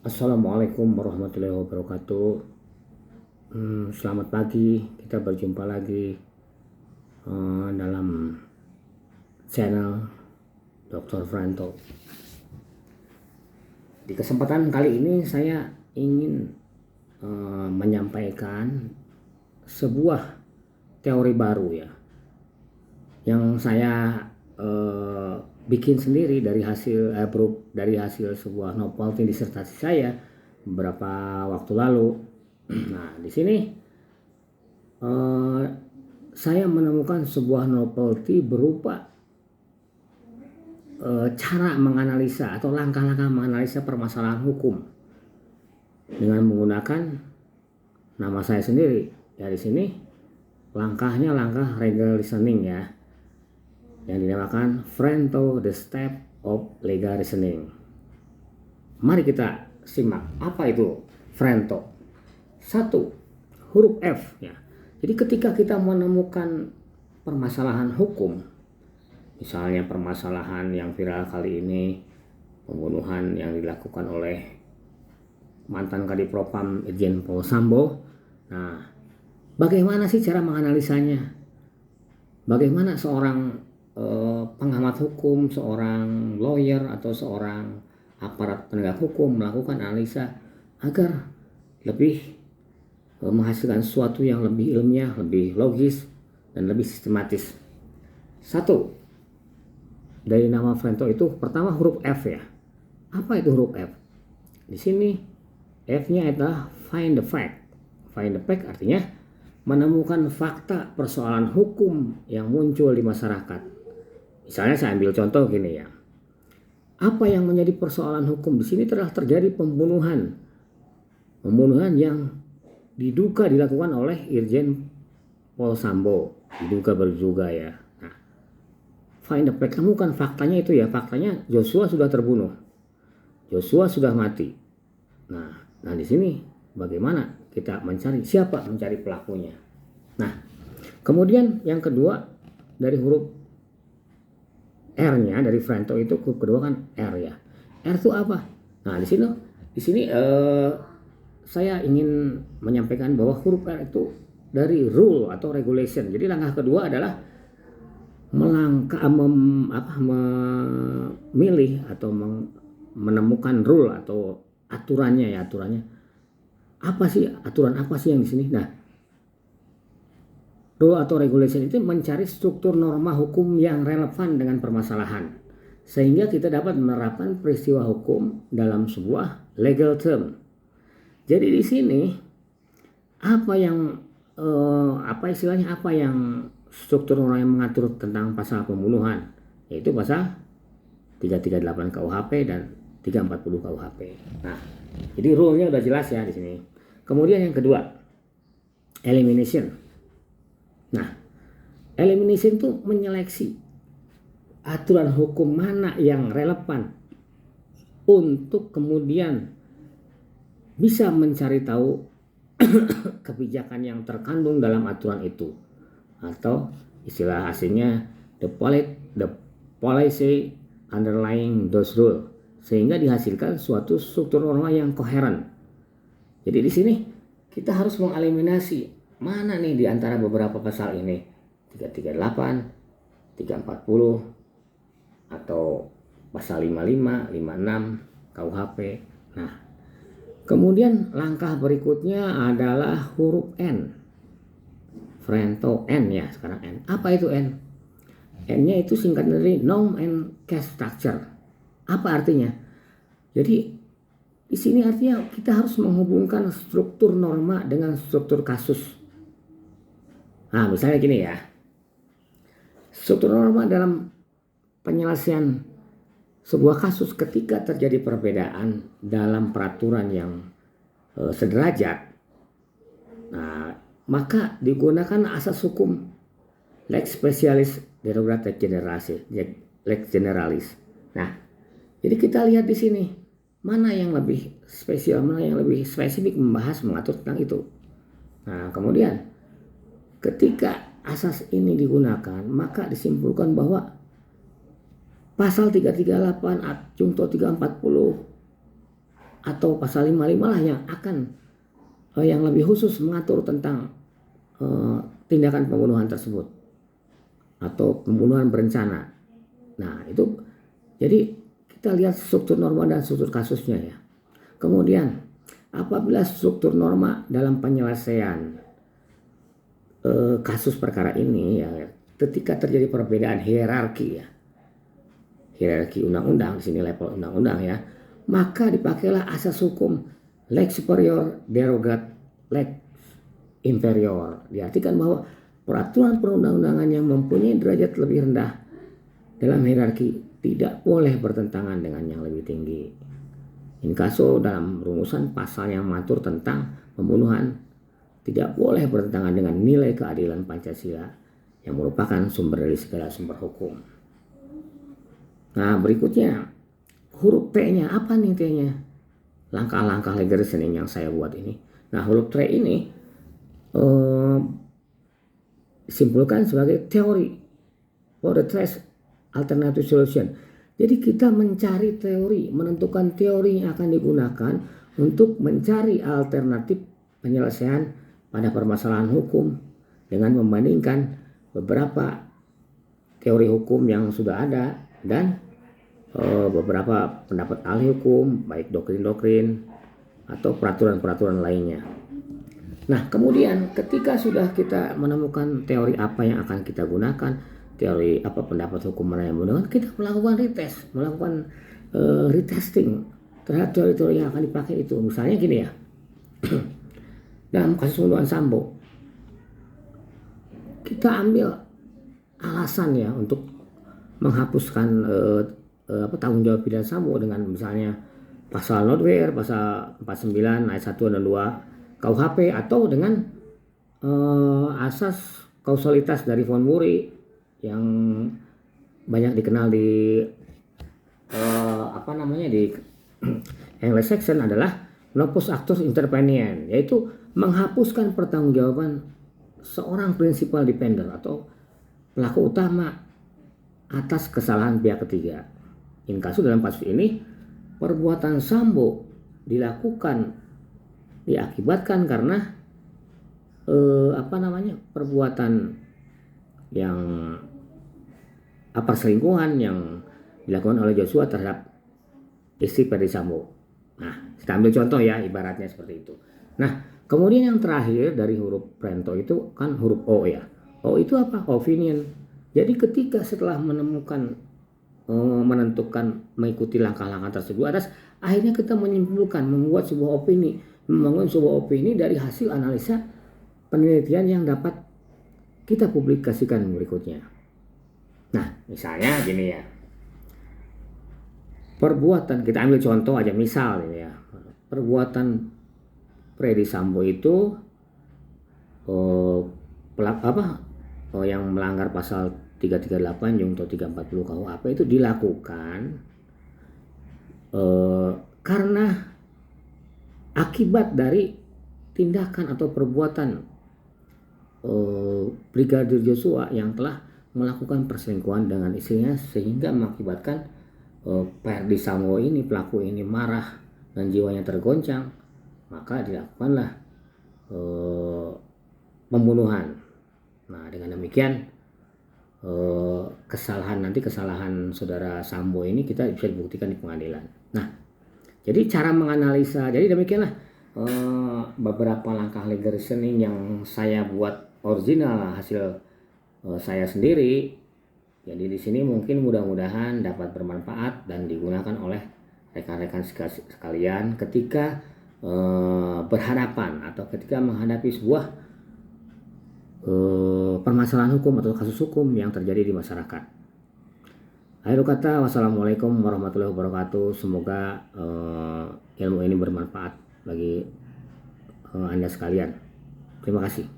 Assalamualaikum warahmatullahi wabarakatuh. Selamat pagi, kita berjumpa lagi dalam channel Dr. Franto. Di kesempatan kali ini saya ingin menyampaikan sebuah teori baru ya, yang saya bikin sendiri dari hasil sebuah novel disertasi saya beberapa waktu lalu. Nah, di sini saya menemukan sebuah novelty berupa cara menganalisa atau langkah-langkah menganalisa permasalahan hukum dengan menggunakan nama saya sendiri. Ya, di sini langkahnya langkah legal reasoning ya, yang dinamakan Franto The Step of Legal Reasoning. Mari kita simak apa itu Franto. 1. Huruf F ya. Jadi ketika kita menemukan permasalahan hukum, misalnya permasalahan yang viral kali ini, pembunuhan yang dilakukan oleh mantan Kadipropam Irjen Paul Sambo. Nah, bagaimana sih cara menganalisanya? Bagaimana seorang pengamat hukum, seorang lawyer atau seorang aparat penegak hukum melakukan analisa agar lebih menghasilkan sesuatu yang lebih ilmiah, lebih logis, dan lebih sistematis. 1. Dari nama Franto itu pertama huruf F ya. Apa itu huruf F? Di sini F-nya adalah find the fact. Find the fact artinya menemukan fakta persoalan hukum yang muncul di masyarakat. Misalnya saya ambil contoh gini ya. Apa yang menjadi persoalan hukum di sini telah terjadi pembunuhan. Pembunuhan yang diduga dilakukan oleh Irjen Paul Sambo. Diduga berduga ya. Nah, find the fact, temukan faktanya itu ya. Faktanya Joshua sudah terbunuh. Joshua sudah mati. Nah di sini bagaimana kita mencari pelakunya. Nah, kemudian yang kedua dari huruf R-nya dari Franto itu huruf kedua kan R ya. R itu apa? Nah, di sini saya ingin menyampaikan bahwa huruf R itu dari rule atau regulation. Jadi langkah kedua adalah memilih atau menemukan rule atau aturannya. Aturan apa sih yang di sini? Nah, rule atau regulation itu mencari struktur norma hukum yang relevan dengan permasalahan, sehingga kita dapat menerapkan peristiwa hukum dalam sebuah legal term. Jadi di sini apa yang struktur norma yang mengatur tentang pasal pembunuhan, yaitu pasal 338 KUHP dan 340 KUHP. Nah, jadi rule-nya udah jelas ya di sini. Kemudian yang kedua, elimination. Nah, elimination itu menyeleksi aturan hukum mana yang relevan untuk kemudian bisa mencari tahu kebijakan yang terkandung dalam aturan itu, atau istilah aslinya the policy underlying those rules, sehingga dihasilkan suatu struktur norma yang koheren. Jadi di sini kita harus mengeliminasi mana nih di antara beberapa pasal ini, 338, 340 atau pasal 55, 56 KUHP. Nah, kemudian langkah berikutnya adalah huruf N. Franto N ya, sekarang N. Apa itu N? N-nya itu singkat dari norm and case structure. Apa artinya? Jadi di sini artinya kita harus menghubungkan struktur norma dengan struktur kasus. Nah, misalnya gini ya. Struktur norma dalam penyelesaian sebuah kasus ketika terjadi perbedaan dalam peraturan yang sederajat, nah, maka digunakan asas hukum lex specialis derogat lex generalis. Nah, jadi kita lihat di sini mana yang lebih spesial, mana yang lebih spesifik membahas mengatur tentang itu. Nah, kemudian ketika asas ini digunakan, maka disimpulkan bahwa pasal 338 adjungto 340 atau pasal 55 lah yang akan yang lebih khusus mengatur tentang tindakan pembunuhan tersebut atau pembunuhan berencana. Nah, itu jadi kita lihat struktur norma dan struktur kasusnya ya. Kemudian apabila struktur norma dalam penyelesaian kasus perkara ini ya, ketika terjadi perbedaan hierarki ya, hierarki undang-undang, di sini level undang-undang ya, maka dipakailah asas hukum lex superior derogat lex inferior. Diartikan bahwa peraturan perundang-undangan yang mempunyai derajat lebih rendah dalam hierarki tidak boleh bertentangan dengan yang lebih tinggi. Inkaso dalam rumusan pasal yang mengatur tentang pembunuhan tidak boleh bertentangan dengan nilai keadilan Pancasila yang merupakan sumber dari segala sumber hukum. Nah, berikutnya huruf T-nya apa nih T-nya? Langkah-langkah legal reasoning yang saya buat ini. Nah, huruf T ini disimpulkan sebagai teori for the trace alternative solution. Jadi kita mencari teori, menentukan teori yang akan digunakan untuk mencari alternatif penyelesaian pada permasalahan hukum dengan membandingkan beberapa teori hukum yang sudah ada dan beberapa pendapat ahli hukum, baik doktrin-doktrin atau peraturan-peraturan lainnya. Nah, kemudian ketika sudah kita menemukan teori apa yang akan kita gunakan, teori apa pendapat hukum mana yang menggunakan, kita melakukan retest, melakukan retesting terhadap teori-teori yang akan dipakai itu. Misalnya gini ya, dalam kasus pembunuhan Sambo, kita ambil alasan ya untuk menghapuskan tanggung jawab pidana Sambo dengan misalnya pasal notware, pasal 49 ayat 1 dan 2 KUHP, atau dengan asas kausalitas dari Von Muri yang banyak dikenal di di English section adalah nopus actus intervenient, yaitu menghapuskan pertanggungjawaban seorang principal defender atau pelaku utama atas kesalahan pihak ketiga. In kasus dalam kasus ini perbuatan Sambo diakibatkan karena perbuatan yang perselingkuhan yang dilakukan oleh Joshua terhadap istri Ferdi Sambo. Nah, kita ambil contoh ya, ibaratnya seperti itu. Nah, kemudian yang terakhir dari huruf Prento itu kan huruf O ya. O itu apa? Opinion. Jadi ketika setelah menentukan mengikuti langkah-langkah tersebut atas, akhirnya kita menyimpulkan, membuat sebuah opini, membangun sebuah opini dari hasil analisa penelitian yang dapat kita publikasikan berikutnya. Nah, misalnya gini ya, perbuatan, kita ambil contoh aja, misal ini ya, perbuatan Ferdi Sambo itu yang melanggar pasal 338 junto 340 KUHP itu dilakukan karena akibat dari tindakan atau perbuatan Brigadir Joshua yang telah melakukan perselingkuhan dengan istrinya, sehingga mengakibatkan Ferdi Sambo ini, pelaku ini marah dan jiwanya tergoncang, maka dilakukanlah pembunuhan. Nah, dengan demikian kesalahan saudara Sambo ini kita bisa dibuktikan di pengadilan. Nah, jadi cara menganalisa, jadi demikianlah beberapa langkah legal reasoning yang saya buat original hasil saya sendiri. Jadi di sini mungkin mudah-mudahan dapat bermanfaat dan digunakan oleh rekan-rekan sekalian ketika berhadapan atau ketika menghadapi sebuah permasalahan hukum atau kasus hukum yang terjadi di masyarakat. Akhir kata, wassalamualaikum warahmatullahi wabarakatuh. Semoga ilmu ini bermanfaat bagi Anda sekalian. Terima kasih.